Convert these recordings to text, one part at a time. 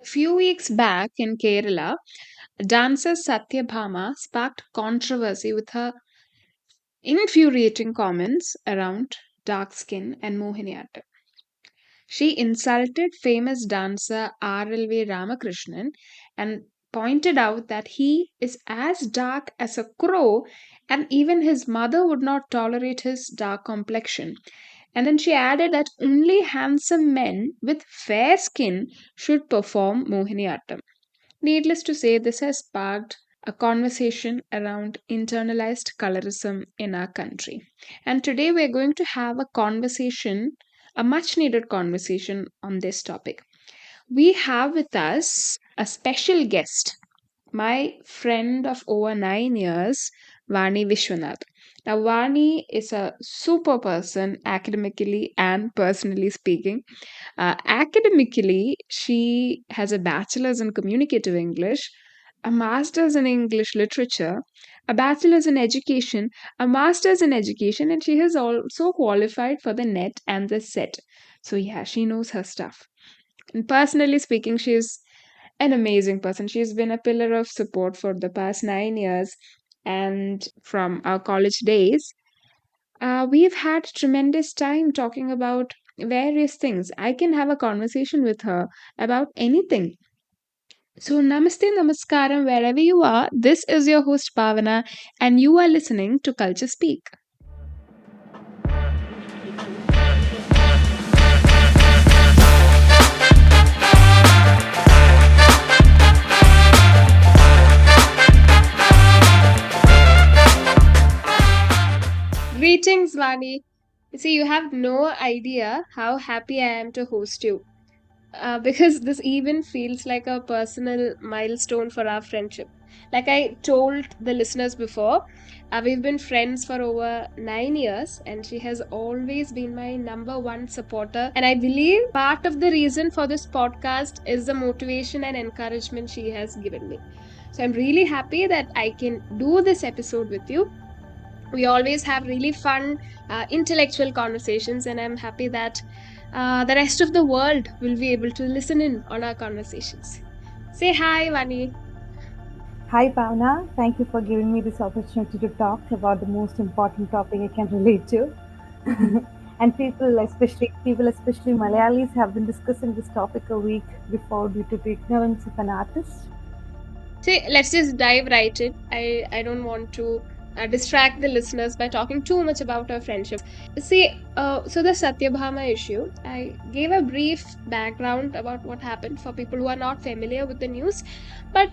A few weeks back in Kerala, dancer Satyabhama sparked controversy with her infuriating comments around dark skin and Mohiniyattam. She insulted famous dancer RLV Ramakrishnan and pointed out that he is as dark as a crow and even his mother would not tolerate his dark complexion. And then she added that only handsome men with fair skin should perform Mohiniyattam. Needless to say, this has sparked a conversation around internalized colorism in our country. And today we're going to have a conversation, a much needed conversation on this topic. We have with us a special guest, my friend of over 9 years, Vani Vishwanath. Now, Vani is a super person academically and personally speaking. Academically, she has a bachelor's in communicative English, a master's in English literature, a bachelor's in education, a master's in education, and she has also qualified for the NET and the SET. So, yeah, she knows her stuff. And personally speaking, she's an amazing person. She's been a pillar of support for the past 9 years. And from our college days, we've had tremendous time talking about various things. I can have a conversation with her about anything. So, namaste, namaskaram, wherever you are. This is your host, Pavana, and you are listening to Culture Speak. Greetings, Vani. See, you have no idea how happy I am to host you. Because this even feels like a personal milestone for our friendship. Like I told the listeners before, we've been friends for over 9 years, and she has always been my number one supporter. And I believe part of the reason for this podcast is the motivation and encouragement she has given me. So I'm really happy that I can do this episode with you. We always have really fun intellectual conversations, and I'm happy that the rest of the world will be able to listen in on our conversations. Say hi, Vani. Hi, Pavna. Thank you for giving me this opportunity to talk about the most important topic I can relate to. And people especially Malayalis, have been discussing this topic a week before due to the ignorance of an artist. See, let's just dive right in. I don't want to distract the listeners by talking too much about our friendship. See, so the Satyabhama issue, I gave a brief background about what happened for people who are not familiar with the news. But,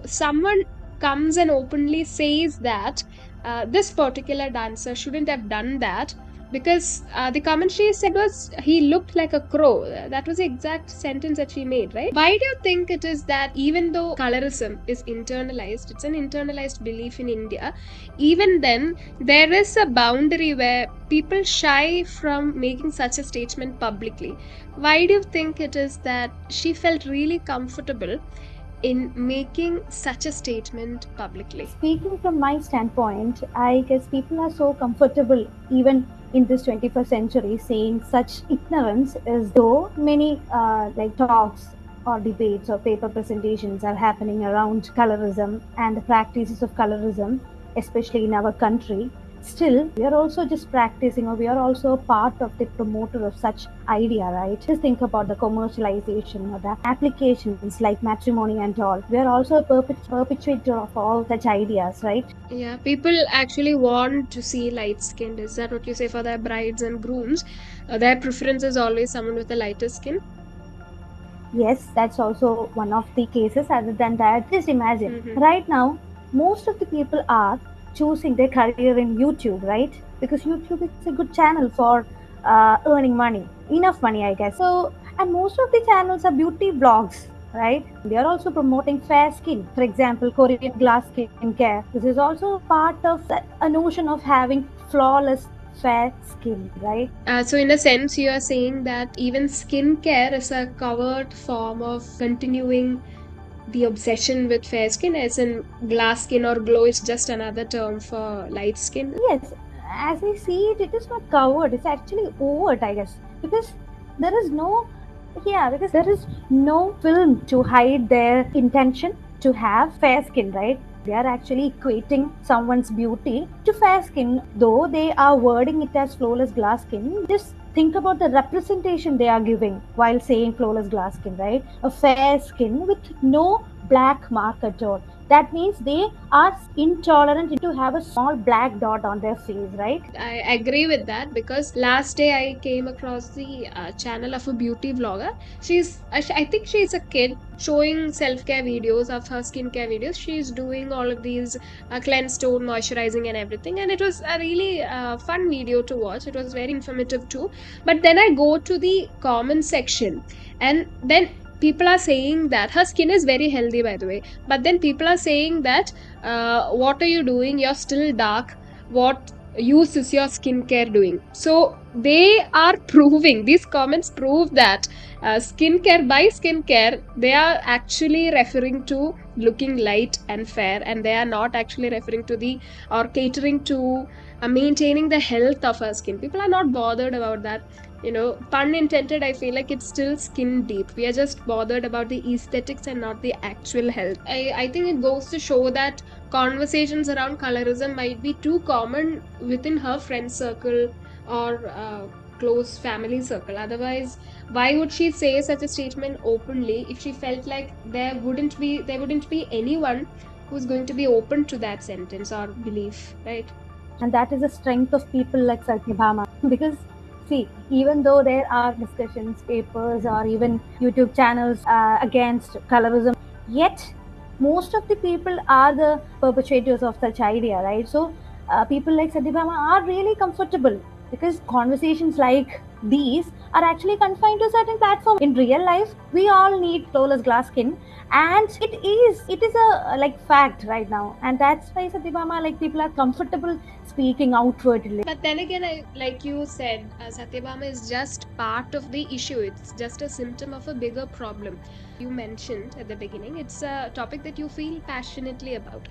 someone comes and openly says that this particular dancer shouldn't have done that because the comment she said was he looked like a crow. That was the exact sentence that she made, right? Why do you think it is that even though colorism is internalized, it's an internalized belief in India, even then there is a boundary where people shy from making such a statement publicly? Why do you think it is that she felt really comfortable in making such a statement publicly? Speaking from my standpoint, I guess people are so comfortable even in this 21st century saying such ignorance is though many like talks or debates or paper presentations are happening around colorism and the practices of colorism, especially in our country. Still, we are also just practicing, or we are also a part of the promoter of such idea, right? Just think about the commercialization or the applications like matrimony and all. We are also a perpetuator of all such ideas, right? Yeah, people actually want to see light skinned. Is that what you say for their brides and grooms? Their preference is always someone with a lighter skin. Yes, that's also one of the cases. Other than that, just imagine Mm-hmm. right now, most of the people are choosing their career in YouTube, right? Because YouTube is a good channel for earning money, enough money, I guess. So, and most of the channels are beauty blogs, right? They are also promoting fair skin. For example, Korean glass skin care. This is also part of a notion of having flawless fair skin, right? So, in a sense, you are saying that even skincare is a covered form of continuing the obsession with fair skin, as in glass skin or glow is just another term for light skin. Yes, as I see it, it is not covered. It's actually overt, I guess, because there is no Yeah, because there is no film to hide their intention to have fair skin, right? They are actually equating someone's beauty to fair skin, though they are wording it as flawless glass skin. Just think about the representation they are giving while saying flawless glass skin, right? A fair skin with no black mark at all. That means they are intolerant to have a small black dot on their face, right? I agree with that because last day I came across the channel of a beauty vlogger. I think she's a kid showing self care videos of her skincare videos. She's doing all of these cleanse, tone, moisturizing, and everything. And it was a really fun video to watch. It was very informative too. But then I go to the comment section, and then people are saying that her skin is very healthy, by the way. But then people are saying that, what are you doing? You're still dark. What use is your skincare doing? So they are proving, these comments prove that skincare, by skincare they are actually referring to looking light and fair, and they are not actually referring to the, or catering to maintaining the health of our skin. People are not bothered about that, pun intended. I feel like it's still skin deep. We are just bothered about the aesthetics and not the actual health. I think it goes to show that conversations around colorism might be too common within her friend circle or close family circle. Otherwise, why would she say such a statement openly if she felt like there wouldn't be anyone who's going to be open to that sentence or belief, right? And that is the strength of people like Satyabhama. Because, see, even though there are discussions, papers, or even YouTube channels against colorism, yet most of the people are the perpetrators of such idea, right? So, people like Satyabhama are really comfortable because conversations like these are actually confined to certain platforms. In real life, we all need flawless glass skin, and it is a like fact right now, and that's why Satyabhama, like, people are comfortable speaking outwardly. But then again, like you said, Satyabhama is just part of the issue. It's just a symptom of a bigger problem. You mentioned at the beginning, it's a topic that you feel passionately about.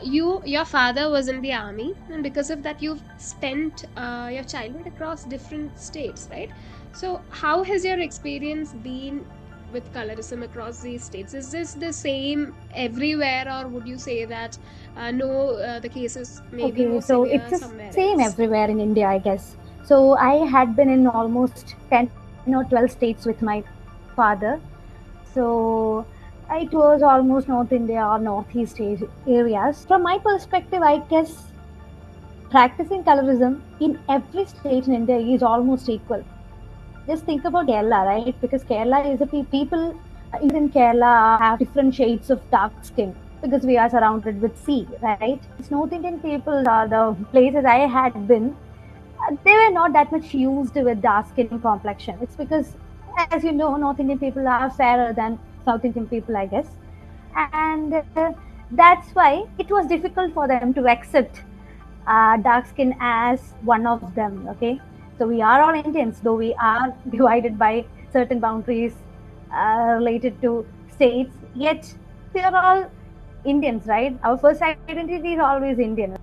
Your father was in the army, and because of that, you've spent your childhood across different states, right? So, how has your experience been with colorism across these states? Is this the same everywhere, or would you say that no, the cases may be Okay, more so it's severe the somewhere same else? everywhere in India, I guess. So I had been in almost 10 or 12 states with my father. So it was almost North India or Northeast areas. From my perspective, I guess practicing colorism in every state in India is almost equal. Just think about Kerala, right? Because Kerala is a people, Indians in Kerala have different shades of dark skin because we are surrounded with sea, right? These North Indian people are the places I had been. They were not that much used with dark skin complexion. It's because, as you know, North Indian people are fairer than South Indian people, I guess, and that's why it was difficult for them to accept dark skin as one of them. Okay, so we are all Indians, though we are divided by certain boundaries related to states. Yet we are all Indians, right? Our first identity is always Indian.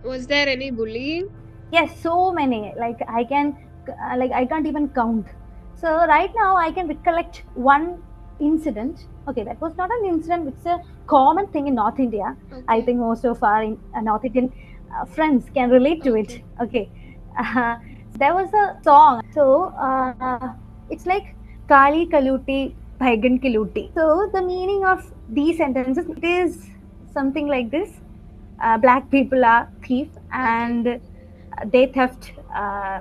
Was there any bullying? Yes, so many. Like I can't even count. So right now I can recollect one incident. Okay, that was not an incident. It's a common thing in North India. I Okay, think most of our North Indian friends can relate to it. okay. Okay, uh, there was a song. So it's like Kali Kaluti, Bhaigan Kiluti. So the meaning of these sentences, it is something like this: black people are thief, Okay. and they theft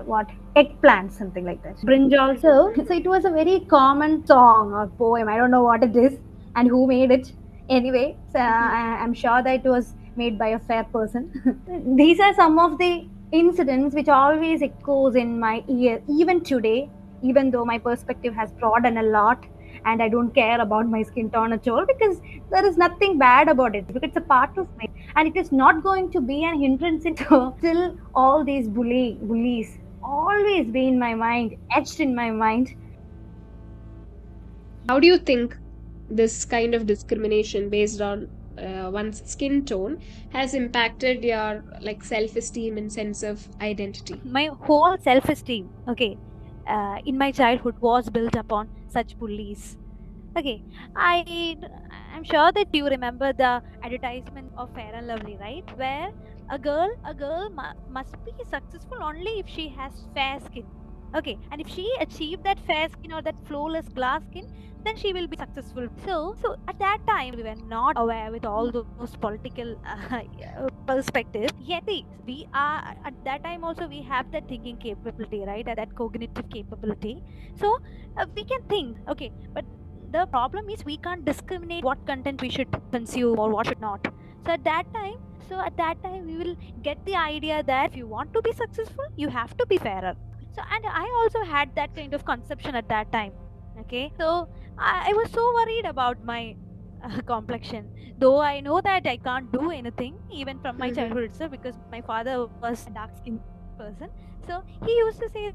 what, eggplant, something like that, brinjal. So so it was a very common song or poem. I don't know what it is and who made it. Anyway, so I'm sure that it was made by a fair person. These are some of the incidents which always echoes in my ear even today, even though my perspective has broadened a lot, and I don't care about my skin tone at all, because there is nothing bad about it, because it's a part of me, and it is not going to be an hindrance into still all these bullies always be in my mind, etched in my mind. How do you think this kind of discrimination based on one's skin tone has impacted your like self-esteem and sense of identity? My whole self esteem. Okay. in my childhood was built upon such bullies. Okay, I I'm sure that you remember the advertisement of Fair and Lovely, right? Where a girl must be successful only if she has fair skin. Okay, and if she achieved that fair skin or that flawless glass skin, then she will be successful. So at that time we were not aware with all those political perspectives. Yet we are at that time also we have that thinking capability, right? That cognitive capability. So we can think, okay, but the problem is we can't discriminate what content we should consume or what should not. So at that time we will get the idea that if you want to be successful you have to be fairer. So and I also had that kind of conception at that time. Okay, so I was so worried about my complexion, though I know that I can't do anything even from my Mm-hmm. childhood itself, because my father was a dark skinned person. So he used to say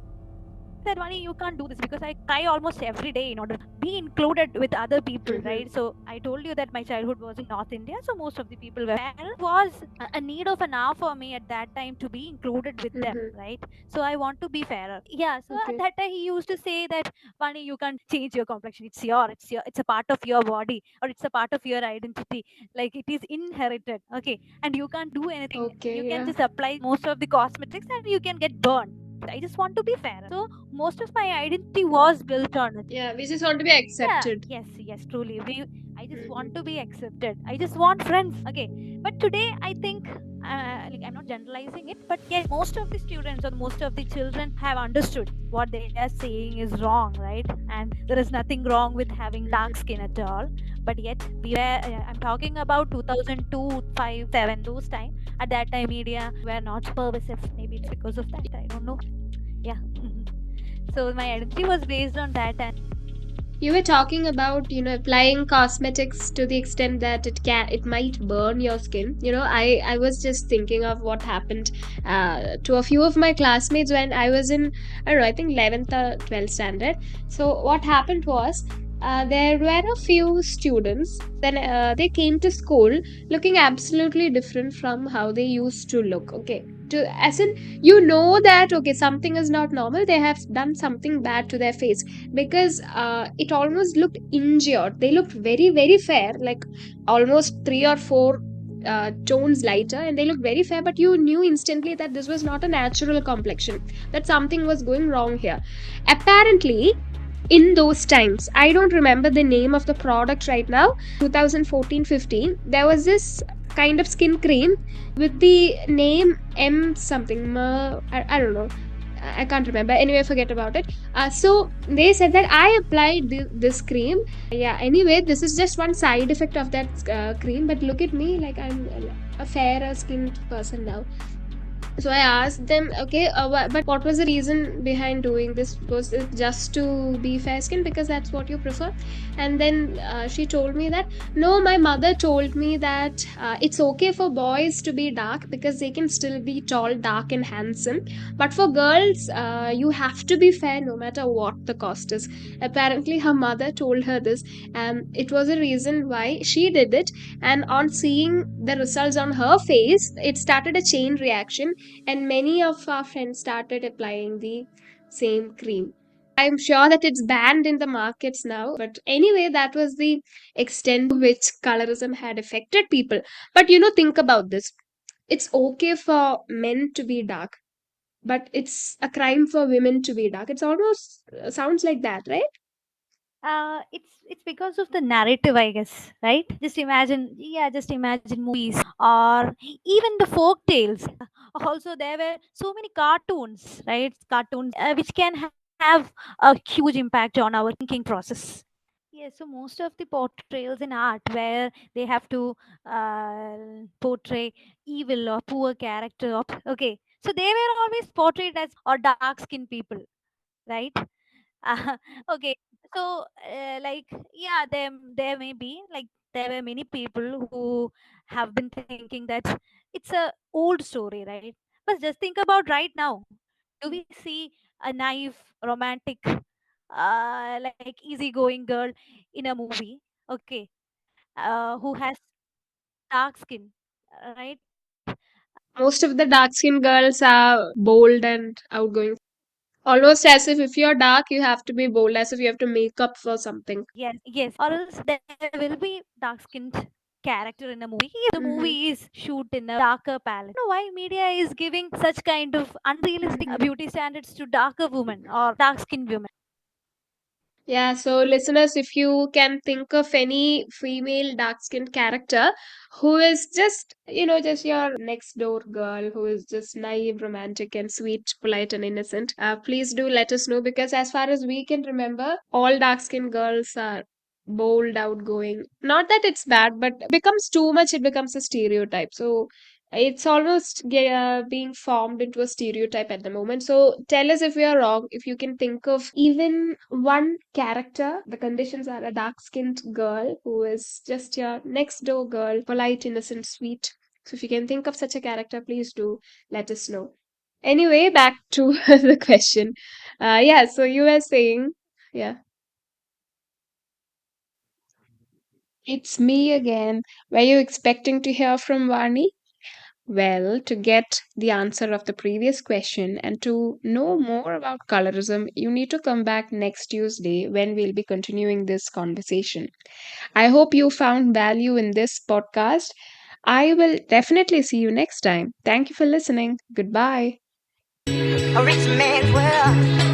that, Vani, you can't do this, because I cry almost every day in order to be included with other people, Mm-hmm. right? So I told you that my childhood was in North India, so most of the people were fair. Was a need of an hour for me at that time to be included with them, Mm-hmm. right? So I want to be fairer. Yeah. So at Okay. that time he used to say that, Vani, you can't change your complexion. It's a part of your body, or it's a part of your identity. Like it is inherited. Okay, and you can't do anything. You Okay. can Yeah. just apply most of the cosmetics and you can get burned. I just want to be fairer. So most of my identity was built on it. Yeah. We just want to be Yeah, accepted. yes, truly. I just want to Mm-hmm. be accepted. I just want friends. Okay, but today I think, like I'm not generalizing it, but yes, most of the students or most of the children have understood what they are saying is wrong, right? And there is nothing wrong with having dark Mm-hmm. skin at all. But yet we were. I'm talking about 2002, 5, 7, those time. At that time, media were not pervasive. Maybe it's because of that. I don't know. Yeah. So my identity was based on that. And You were talking about, applying cosmetics to the extent that it might burn your skin. I was just thinking of what happened to a few of my classmates when I was in, I don't know, I think 11th or 12th standard. So what happened was, there were a few students. Then they came to school looking absolutely different from how they used to look. Okay, to as in, that okay, something is not normal. They have done something bad to their face, because it almost looked injured. They looked very, very fair, like almost three or four tones lighter, and they looked very fair, but you knew instantly that this was not a natural complexion, that something was going wrong here. Apparently, in those times, I don't remember the name of the product right now, 2014-15, there was this kind of skin cream with the name M something. I don't know. I can't remember. Anyway, forget about it. So they said that I applied this cream. Yeah. Anyway, this is just one side effect of that cream. But look at me, like I'm a fairer skinned person now. So I asked them, okay, but what was the reason behind doing this? Was it just to be fair skinned because that's what you prefer? And then she told me that no, my mother told me that it's okay for boys to be dark because they can still be tall, dark, and handsome. But for girls, you have to be fair no matter what the cost is. Apparently, her mother told her this, and it was a reason why she did it. And on seeing the results on her face, it started a chain reaction, and many of our friends started applying the same cream. I'm sure that it's banned in the markets now, but anyway, that was the extent to which colorism had affected people. But think about this. It's okay for men to be dark, but it's a crime for women to be dark. It's almost sounds like that, right? it's because of the narrative, I guess, right? Just imagine movies or even the folk tales. Also, there were so many cartoons, right? Cartoons which can have a huge impact on our thinking process. Yes, so most of the portrayals in art where they have to portray evil or poor character. Okay, so they were always portrayed as or dark skinned people, right? Okay, so like, yeah, there may be like there were many people who have been thinking that it's a old story, right? But just think about right now. Do we see a naive, romantic, like easygoing girl in a movie? Okay, who has dark skin, right? Most of the dark skinned girls are bold and outgoing. Almost as if you're dark, you have to be bold, as if you have to make up for something. Yes, yes. Or else there will be dark skinned character in a movie if the Mm-hmm. movie is shoot in a darker palette. You know why media is giving such kind of unrealistic Mm-hmm. beauty standards to darker women or dark skinned women? Yeah, so listeners, if you can think of any female dark-skinned character who is just, just your next door girl who is just naive, romantic, and sweet, polite, and innocent, please do let us know because as far as we can remember, all dark-skinned girls are bold, outgoing. Not that it's bad, but becomes too much, it becomes a stereotype. So it's almost being formed into a stereotype at the moment. So tell us if we are wrong. If you can think of even one character, the conditions are a dark skinned girl who is just your next door girl, polite, innocent, sweet. So if you can think of such a character, please do let us know. Anyway, back to the question. Yeah, so you were saying, yeah, it's me again. Were you expecting to hear from Vani? Well, to get the answer of the previous question and to know more about colorism, you need to come back next Tuesday when we'll be continuing this conversation. I hope you found value in this podcast. I will definitely see you next time. Thank you for listening. Goodbye. A rich man's world.